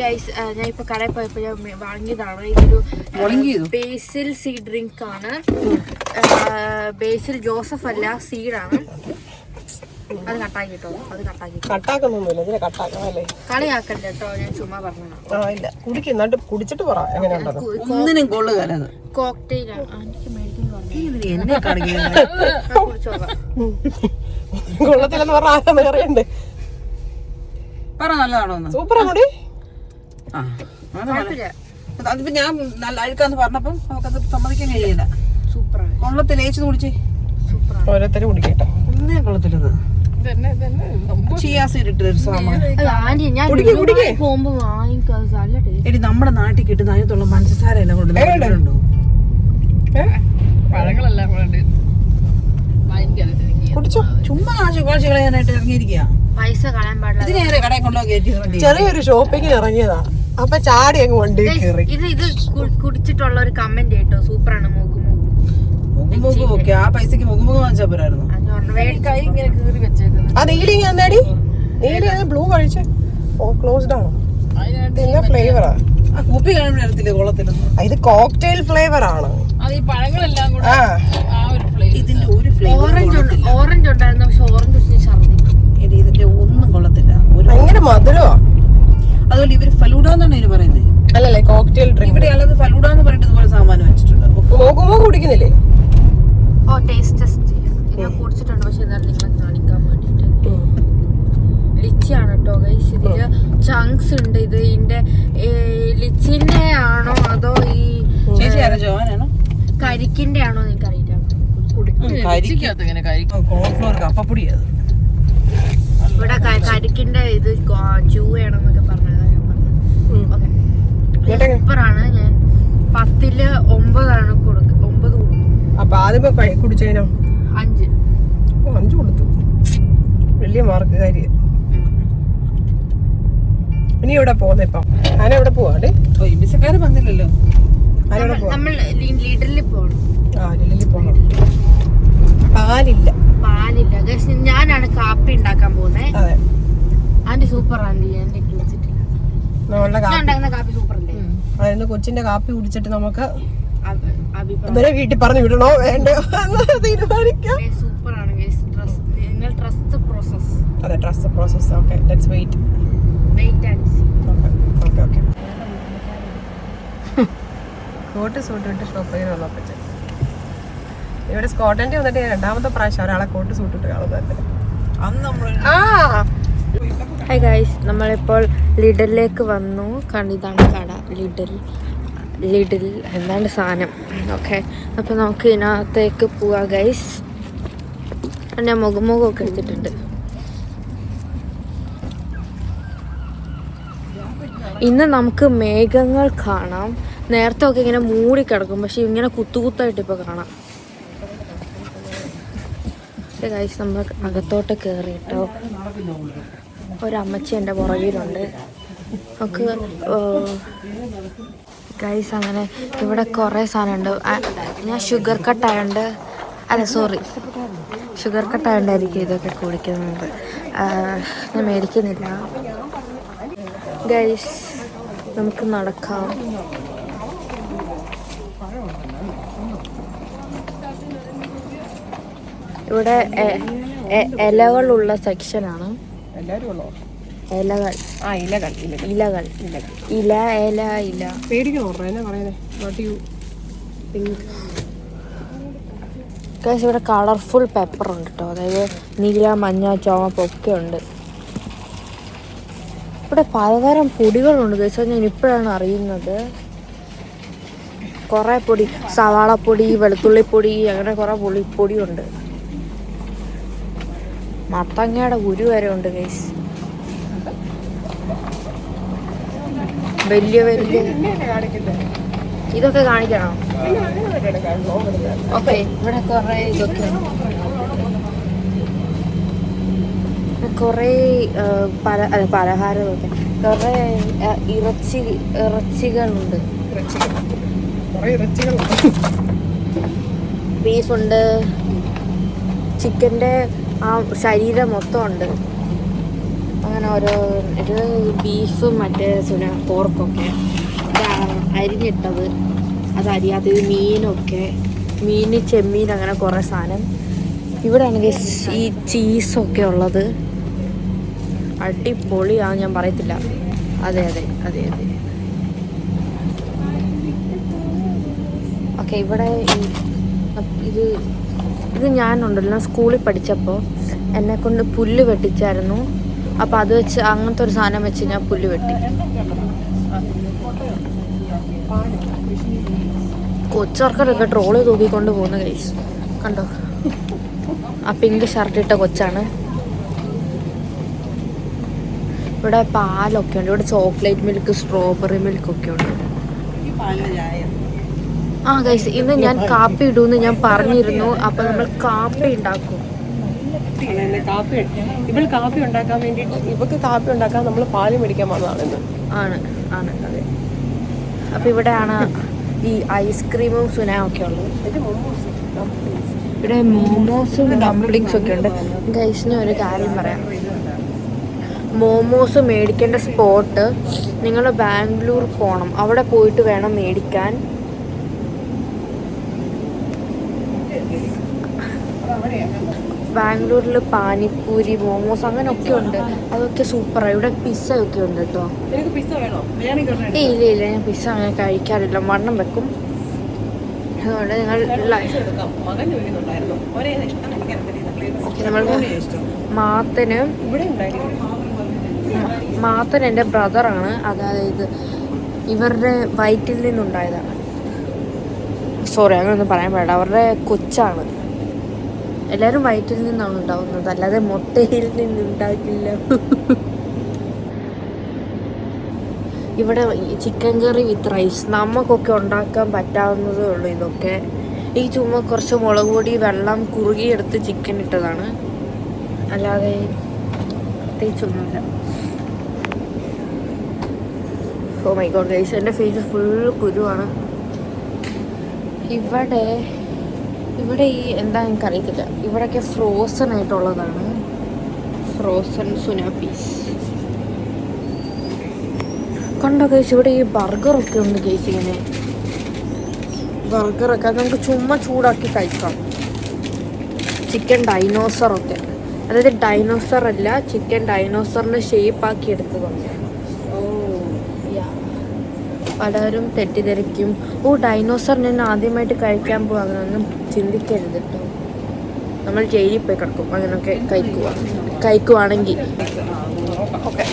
Guys ഞാൻ ഇപ്പൊ കടയിൽ പോയപ്പോ ഞാൻ വാങ്ങിയതാണ്. ഇതൊരു ബേസിൽ സീ ഡ്രിങ്ക് ആണ്. ബേസിൽ ജോസഫ് അല്ല, സീഡാണ്. അത് കട്ടാക്കി കേട്ടോ, അത് കട്ടാക്കൊന്നുമില്ല, ഇതിനെ കട്ടാക്കാല്ലേ. കളിയാക്കണ്ട കേട്ടോ, ഞാൻ ചുമ്മാ പറഞ്ഞതാണ്. ഇല്ല കുടിക്കുന്നുണ്ട്, കുടിച്ചിട്ട് പറ എങ്ങനെയുണ്ടത്. കോക്ടെയിലാണ്. കൊള്ളത്തില്ലെന്ന് പറഞ്ഞ ആരാന്ന് അറിയണ്ടേ? സൂപ്പറാണോടി? അതിപ്പോ ഞാൻ നല്ല അഴുക്കാന്ന് പറഞ്ഞപ്പോ നമുക്കത് സമ്മതിക്കാൻ കഴിയില്ല. സൂപ്പറാണ്, കൊള്ളത്തിൽ ഏച്ചു കുടിച്ച് ഓരോരുത്തരും കുടിക്കട്ടെ. ഒന്നേ കൊള്ളത്തില്ലത്. എടി നമ്മുടെ നാട്ടിൽ കിട്ടുന്ന അതിനകത്തുള്ള പഞ്ചസാര എല്ലാം കൊണ്ട് ചുമ്മാ കാശ് കളയാനായിട്ട് ഇറങ്ങിയിരിക്കുക. പൈസ കളയാൻ പാടില്ല. ഇതിനേറെ കടയിൽ കൊണ്ടുപോയി ചെറിയൊരു ഷോപ്പിങ്ങിന് ഇറങ്ങിയതാ, അപ്പൊ ചാടി അങ്ങ് വണ്ടി കയറി. ഇത് കുടിച്ചിട്ടുള്ള ഒരു കമന്റ് കേട്ടോ, സൂപ്പറാണ്. മുഖമുഖം ഓക്കെ, ആ പൈസക്ക് മുഖമുഖം വാങ്ങിച്ചാ പോരായിരുന്നു. ആ നീലി എന്താടി? നീലി ബ്ലൂ കഴിച്ച് ക്ലോസ്ഡ് ആണോ? പിന്നെ ഫ്ലേവറാ. ആ കുപ്പി കാണുമ്പോഴത്തില്ലേ കൊള്ളത്തില്ലെന്ന്. ഇത് കോക്ടെയിൽ ഫ്ലേവർ ആണ്. ഇതിന്റെ ഒരു ഓറഞ്ച് ഉണ്ടായിരുന്നു, പക്ഷെ ഓറഞ്ച് ഇതിന്റെ ഒന്നും കൊള്ളത്തില്ല. ഭയങ്കര മധുരമാ. അതുകൊണ്ട് ഇവര് ഫലൂഡ എന്നാണ് ഇതിന് പറയുന്നത്. അല്ലല്ലേ കോക്ടെയിൽ ഡ്രിങ്ക്. ഇവിടെ അല്ലാതെ ഫലൂഡ എന്ന് പറഞ്ഞിട്ട് ഇതുപോലെ സാമാനം വെച്ചിട്ടുണ്ട്. മോകുമോ കുടിക്കുന്നില്ലേ? ടേസ്റ്റ് ഞാൻ കുടിച്ചിട്ടുണ്ട്, പക്ഷെ എന്നാലും നിങ്ങളെ കാണിക്കാൻ വേണ്ടിട്ട്. ലിച്ചിയാണ് കേട്ടോ ഗൈസ്, ഇതില് ചങ്ക്സ് ഉണ്ട്. ഇത് ഇതിന്റെ ലിച്ചിന്റെ ആണോ അതോ ഈ ജോനാണോ കരിക്കിന്റെ ആണോ എനിക്ക് അറിയില്ല. ഇവിടെ കരിക്കിന്റെ ഇത് ചൂവയാണെന്നൊക്കെ പറഞ്ഞത് ഞാൻ പറഞ്ഞു. സൂപ്പറാണ്. ഞാൻ 10ല് 9 കൊടുക്കും. അപ്പൊ ആദ്യമേ കുടിച്ചതിനോ 5 കൊടുത്തു. വലിയ മാർക്ക് കാര്യം. ഇനി എവിടെ പോകുന്ന ഇപ്പൊ? ഞാനെവിടെ പോവാണ്ട് ബിസക്കാര് വന്നില്ലല്ലോ. നമ്മൾ ലീഡറിൽ പോകണം. ലില്ലിൽ പോകണം. പാലില്ല. ഞാനാണ് കാപ്പി ഉണ്ടാക്കാൻ പോകുന്നത്. അതെ ആന്റി സൂപ്പർ ആന്റി. ആന്റി കുടിച്ചിട്ടില്ല. കാപ്പി സൂപ്പർ അല്ലേ? അതായത് കൊച്ചിന്റെ കാപ്പി കുടിച്ചിട്ട് നമുക്ക് ഇവരെ വീട്ടിൽ പറഞ്ഞു വിടണോ വേണ്ടോ എന്ന് തീരുമാനിക്കാം. സൂപ്പറാണ്. അതെ trust process. Okay let's wait and see. Okay coat suit ഇട്ട് ഷോപ്പിങ്ങിന് വന്നപ്പോ ഇവിടെ സ്കോട്ട്ലൻഡിൽ വന്നിട്ട് രണ്ടാമത്തെ പ്രാവശ്യം ഒരാളെ കോട്ട് സൂട്ടിട്ട് കാണുന്നത്. ഹായ് ഗൈസ്, നമ്മളിപ്പോൾ ലിഡലിലേക്ക് വന്നു. ഇതാണ് കട, ലിഡിൽ എന്താണ് സാധനം. ഓക്കെ, അപ്പോൾ നമുക്ക് ഇതിനകത്തേക്ക് പോവാം ഗൈസ്. ഞാൻ മുഖമൊക്കെ എടുത്തിട്ടുണ്ട്. ഇന്ന് നമുക്ക് മേഘങ്ങൾ കാണാം. നേരത്തെ ഒക്കെ ഇങ്ങനെ മൂടി കിടക്കും, പക്ഷെ ഇങ്ങനെ കുത്തുകുത്തായിട്ട് ഇപ്പോൾ കാണാം. ഗൈസ് നമ്മൾ അകത്തോട്ട് കയറിയിട്ടോ. ഒരമ്മച്ചി എൻ്റെ പുറകിലുണ്ട്. നമുക്ക് ഗൈസ് അങ്ങനെ ഇവിടെ കുറേ സാധനമുണ്ട്. ഞാൻ ഷുഗർ കട്ടായതുകൊണ്ട് ഇതൊക്കെ കുടിക്കുന്നുണ്ട്. ഞാൻ മേടിക്കുന്നില്ല ഗൈസ്. നമുക്ക് നടക്കാം. ഇവിടെ ഇലകളുള്ള സെക്ഷനാണ്. ഇവിടെ കളർഫുൾ പെപ്പർ ഉണ്ട് കേട്ടോ. അതായത് നീല, മഞ്ഞ, ചുവപ്പ് ഒക്കെ ഉണ്ട്. ഇവിടെ പലതരം പൊടികളുണ്ട് ഗൈസ്. ഞാൻ ഇപ്പോഴാണ് അറിയുന്നത്. കുറേ പൊടി, സവാളപ്പൊടി, വെളുത്തുള്ളിപ്പൊടി, അങ്ങനെ കുറേ പൊടിയുണ്ട്. മത്തങ്ങയുടെ കുരു വരെ ഉണ്ട് ഗൈസ്. വലിയ ഇതൊക്കെ കാണിക്കണോ? ഓക്കെ, ഇവിടെ കുറേ ഇതൊക്കെ കുറേ പലഹാരമൊക്കെ, കുറേ ഇറച്ചികളുണ്ട്. ബീഫുണ്ട്, ചിക്കൻ്റെ ആ ശരീരം മൊത്തം ഉണ്ട്. അങ്ങനെ ഓരോ ഇത് ബീഫും മറ്റേ പോർക്കൊക്കെ അരിഞ്ഞിട്ടത്, അത് അരിയാത്തത് മീനൊക്കെ, ചെമ്മീൻ, അങ്ങനെ കുറേ സാധനം. ഇവിടെ ആണെങ്കിൽ ഈ ചീസൊക്കെ ഉള്ളത് അടിപൊളിയാണ്, ഞാൻ പറയത്തില്ല. അതെ അതെ അതെ അതെ ഓക്കെ. ഇവിടെ ഇത് ഞാനുണ്ടല്ലോ സ്കൂളിൽ പഠിച്ചപ്പോൾ എന്നെക്കൊണ്ട് പുല്ല് വെട്ടിച്ചായിരുന്നു. അപ്പോൾ അത് വെച്ച് അങ്ങനത്തെ ഒരു സാധനം വെച്ച് ഞാൻ പുല്ല് വെട്ടി. കൊച്ചർക്കരൊക്കെ ട്രോളി തൂക്കിക്കൊണ്ട് പോകുന്ന കേസ് കണ്ടോ. ആ പിങ്ക് ഷർട്ട് ഇട്ട കൊച്ചാണ്. ഇവിടെ പാലൊക്കെ ഉണ്ട്. ഇവിടെ ചോക്ലേറ്റ് മിൽക്ക്, സ്ട്രോബെറി മിൽക്കൊക്കെ ഉണ്ട്. ആ ഗൈസ്, ഇന്ന് ഞാൻ കാപ്പി ഇടുമെന്ന് ഞാൻ പറഞ്ഞിരുന്നു. അപ്പം നമ്മൾ കാപ്പി ഉണ്ടാക്കും. ഇവൾ കാപ്പി ഉണ്ടാക്കാൻ വേണ്ടിയിട്ട്, ഇവക്ക് കാപ്പി ഉണ്ടാക്കാൻ നമ്മൾ പാല് മേടിക്കാൻ വന്നതാണെന്ന്. ആണ് അതെ. അപ്പം ഇവിടെയാണ് ഈ ഐസ്ക്രീമും സുനയൊക്കെ ഉള്ളത്. ഇവിടെ മോമോസും ഡംപ്ലിങ്സും ഒക്കെ ഉണ്ട്. ഗൈസിന് ഒരു കാര്യം പറയാം, മോമോസ് മേടിക്കേണ്ട സ്പോട്ട് നിങ്ങൾ ബാംഗ്ലൂർ പോകണം. അവിടെ പോയിട്ട് വേണം മേടിക്കാൻ. ബാംഗ്ലൂരിൽ പാനിപ്പൂരി, മോമോസ് അങ്ങനെയൊക്കെ ഉണ്ട്. അതൊക്കെ സൂപ്പറാണ്. ഇവിടെ പിസ്സ ഒക്കെ ഉണ്ട് കേട്ടോ. ഇല്ല ഞാൻ പിസ്സ അങ്ങനെ കഴിക്കാറില്ല, വണ്ണം വെക്കും. അതുകൊണ്ട് നിങ്ങൾ മാത്തൻ എൻ്റെ ബ്രദറാണ്. അതായത് ഇവരുടെ വയറ്റിൽ നിന്നുണ്ടായതാണ്. സോറി, അങ്ങനെയൊന്നും പറയാൻ പാടില്ല. അവരുടെ കൊച്ചാണ്. എല്ലാവരും വയറ്റിൽ നിന്നാണ് ഉണ്ടാവുന്നത്, അല്ലാതെ മുട്ടയിൽ നിന്നുണ്ടാകില്ല. ഇവിടെ ചിക്കൻ കറി വിത്ത് റൈസ് നമുക്കൊക്കെ ഉണ്ടാക്കാൻ പറ്റാവുന്നതേ ഉള്ളൂ. ഇതൊക്കെ ഈ ചുമ്മാ കുറച്ച് മുളക് പൊടി, വെള്ളം, കുറുകിയെടുത്ത് ചിക്കൻ ഇട്ടതാണ്, അല്ലാതെ പ്രത്യേകിച്ചൊന്നുമില്ല. ഓ മൈ ഗോഡ് ഗൈസ്, എൻ്റെ ഫേസ് ഫുൾ കുരുവാണ്. ഇവിടെ ഈ എന്താ എനിക്കറിയത്തില്ല, ഇവിടെയൊക്കെ ഫ്രോസൺ ആയിട്ടുള്ളതാണ്. ഫ്രോസൺ സുനാപ്പീസ് കണ്ടോ ഗൈസ്. ഇവിടെ ഈ ബർഗറൊക്കെ ഉണ്ട് ഗൈസ്. ഇങ്ങനെ ബർഗറൊക്കെ നമുക്ക് ചുമ്മാ ചൂടാക്കി കഴിക്കാം. ചിക്കൻ ഡൈനോസറൊക്കെ, അതായത് ഡൈനോസർ അല്ല, ചിക്കൻ ഡൈനോസറിൻ്റെ ഷേപ്പാക്കി എടുത്തതാണ്. പലരും തെറ്റിദ്ധരിക്കും, ഓ ഡൈനോസറിനെ ആദ്യമായിട്ട് കഴിക്കാൻ പോകും, അങ്ങനെയൊന്നും ചിന്തിക്കരുത് കേട്ടോ. നമ്മൾ ജയിലിൽ പോയി കിടക്കും അങ്ങനെയൊക്കെ കഴിക്കുവാണെങ്കിൽ. ഓക്കെ,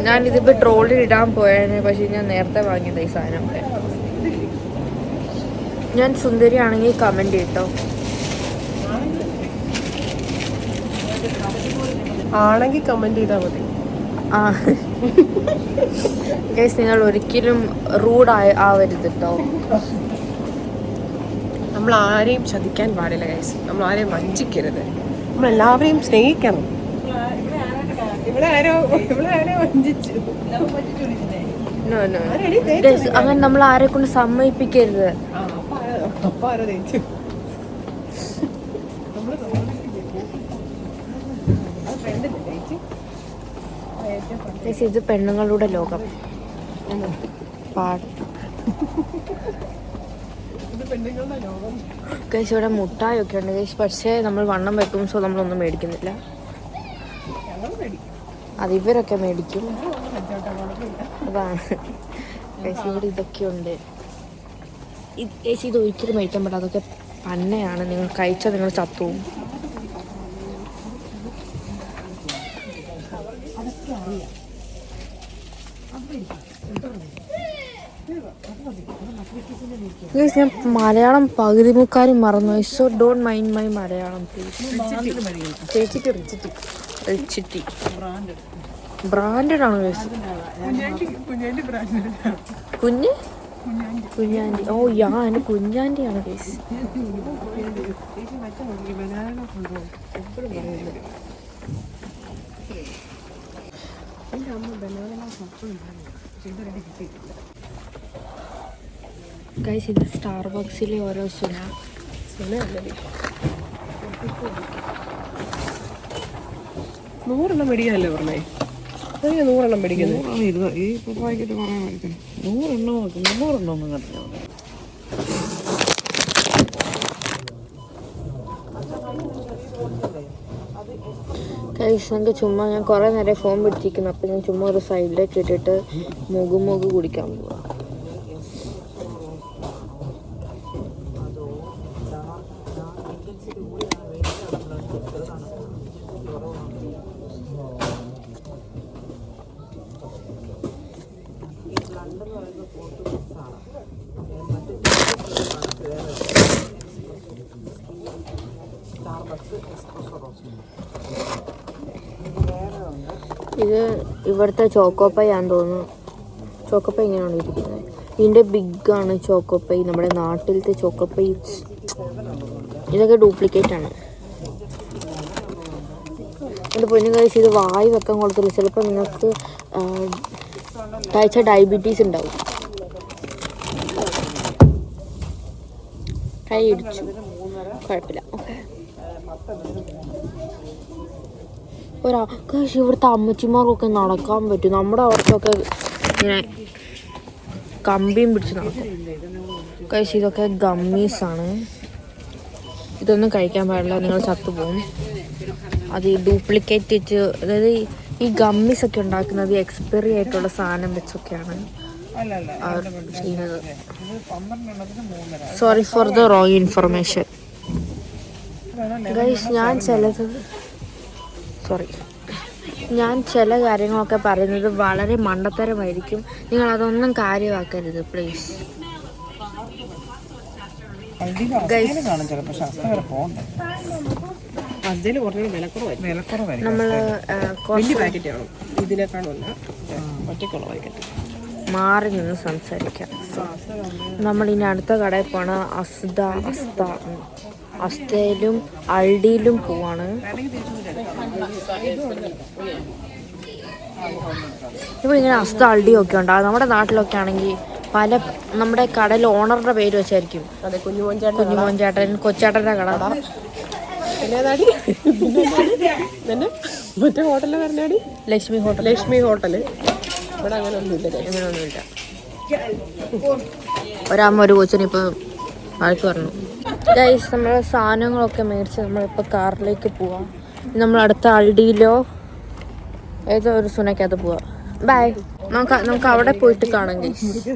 ഞാനിതിപ്പോൾ ട്രോളിൽ ഇടാൻ പോയേനെ, പക്ഷേ ഞാൻ നേരത്തെ വാങ്ങിയത് ഈ സാധനമൊക്കെ. ഞാൻ സുന്ദരിയാണെങ്കിൽ കമൻറ്റ് ചെയ്ട്ടോ. ആണെങ്കിൽ കമൻറ്റ് ചെയ്താൽ മതി. ആ ഗൈസ്, നിങ്ങൾ ഒരിക്കലും റൂഡ് ആവരുത് കേട്ടോ. നമ്മൾ ആരെയും ചതിക്കാൻ പാടില്ല ഗൈസ്, നമ്മൾ ആരെയും വഞ്ചിക്കരുത്, നമ്മളെല്ലാവരെയും സ്നേഹിക്കണം. ഇവിടെ ആരോ വഞ്ചിച്ചു. അങ്ങനെ നമ്മൾ ആരെ കൊണ്ട് സമ്മതിപ്പിക്കരുത്. ഇത് പെണ്ണുങ്ങളുടെ ലോകം പാട്. ഗൈസ്, ഇവിടെ മുട്ടായൊക്കെ ഉണ്ട് ഗൈസ്, പക്ഷേ നമ്മൾ വണ്ണം വെക്കും, സോ നമ്മളൊന്നും മേടിക്കുന്നില്ല. അത് ഇവരൊക്കെ മേടിക്കും, അതാണ് ഗൈസ്. ഇവിടെ ഇതൊക്കെയുണ്ട്. ഗൈസ്, ഇത് ഒരിക്കലും മേടിക്കാൻ പറ്റില്ല, അതൊക്കെ പന്നയാണ്. നിങ്ങൾ കഴിച്ചാൽ നിങ്ങൾ ചത്തുവും. ഞാൻ മലയാളം പകുതി മുക്കാലും മറന്നു. So don't mind my Malayalam please. റിച്ചിറ്റി ബ്രാൻഡഡ് ആണ് ഗൈസ്. കുഞ്ഞാൻറ്റി. ഓ യാ, എൻ്റെ കുഞ്ഞാൻറ്റിയാണ് ഗൈസ്. ഗൈസ്, ഇത് സ്റ്റാർബക്സിലെ ഓരോ സുനല്ലേ 100 മേടിക്കാനല്ലേ പറഞ്ഞേ? എനിക്ക് 100 പിടിക്കുന്നു. ഈ പാക്കറ്റ് കുറേ മേടിക്കണം. 100 ഒന്നും കണ്ടില്ല. എനിക്ക് ചുമ്മാ ഞാൻ കുറേ നേരം ഫോൺ പിടിച്ചിരിക്കുന്നു. അപ്പം ഞാൻ ചുമ്മാ ഒരു സൈഡിലേക്ക് ഇട്ടിട്ട് മുഖ് കുടിക്കാൻ പോവാം. ഇത് ഇവിടുത്തെ ചോക്കോപ്പൈ ആണെന്ന് തോന്നുന്നു. ചോക്കോപ്പൈ ഇങ്ങനെയാണ് ഇരിക്കുന്നത്. ഇതിൻ്റെ ബിഗാണ് ചോക്കോപ്പൈ. നമ്മുടെ നാട്ടിലത്തെ ചോക്കോപ്പൈ ഇതൊക്കെ ഡ്യൂപ്ലിക്കേറ്റ് ആണ്. എൻ്റെ പൊന്നു കഴിച്ച് ഇത് വായി വെക്കാൻ കൊടുത്തില്ല. ചിലപ്പോൾ നിങ്ങൾക്ക് ഡയബറ്റീസ് ഉണ്ടാവും. കൈ ഇടിച്ചു, കുഴപ്പമില്ല. ഓക്കെ, ഇവിടുത്തെ അമ്മച്ചിമാർക്കൊക്കെ നടക്കാൻ പറ്റും. നമ്മുടെ അവർക്കൊക്കെ ഇങ്ങനെ കമ്പിയും പിടിച്ച് നടക്കും. കഴിച്ച് ഇതൊക്കെ ഗമ്മീസാണ്. ഇതൊന്നും കഴിക്കാൻ പാടില്ല, നിങ്ങൾ ചത്തുപോകും. അത് ഈ ഡ്യൂപ്ലിക്കേറ്റ് വെച്ച്, അതായത് ഈ ഗമ്മീസൊക്കെ ഉണ്ടാക്കുന്നത് എക്സ്പയറി ആയിട്ടുള്ള സാധനം വെച്ചൊക്കെയാണ് ചെയ്യുന്നത്. Sorry for the wrong information guys. ഞാൻ ചില കാര്യങ്ങളൊക്കെ പറയുന്നത് വളരെ മണ്ടത്തരമായിരിക്കും. നിങ്ങൾ അതൊന്നും കാര്യമാക്കരുത് പ്ലീസ്. നമ്മൾ മാറി നിന്ന് സംസാരിക്കാം. നമ്മളിനി അടുത്ത കടയിൽ പോണ അസ്തയിലും അൾഡിയിലും പോവാണ്. ഇപ്പോൾ ഇങ്ങനെ അസ്ത അൾഡിയും ഒക്കെ ഉണ്ടാകും. നമ്മുടെ നാട്ടിലൊക്കെ ആണെങ്കിൽ നമ്മുടെ കടയിൽ ഓണറുടെ പേര് വെച്ചായിരിക്കും. അതെ, കുഞ്ഞുമോൻ ചേട്ടൻ, കൊച്ചാട്ടൻ്റെ കട. മറ്റേ ഹോട്ടലിൽ പറഞ്ഞാടി ലക്ഷ്മി ഹോട്ടല്. ഇവിടെ അങ്ങനെയൊന്നുമില്ല. ഒരമ്മ ഒരു കൊച്ചിന് ഇപ്പോൾ ആൾക്ക് പറഞ്ഞു. ഗൈസ്, നമ്മൾ സാധനങ്ങളൊക്കെ മേടിച്ച് നമ്മളിപ്പോൾ കാറിലേക്ക് പോവാം. നമ്മൾ അടുത്ത അൾഡിയിലോ ഏതോ ഒരു സുനക്കകത്ത് പോവാം. ബൈ. നമുക്ക് അവിടെ പോയിട്ട് കാണാം ഗൈസ്.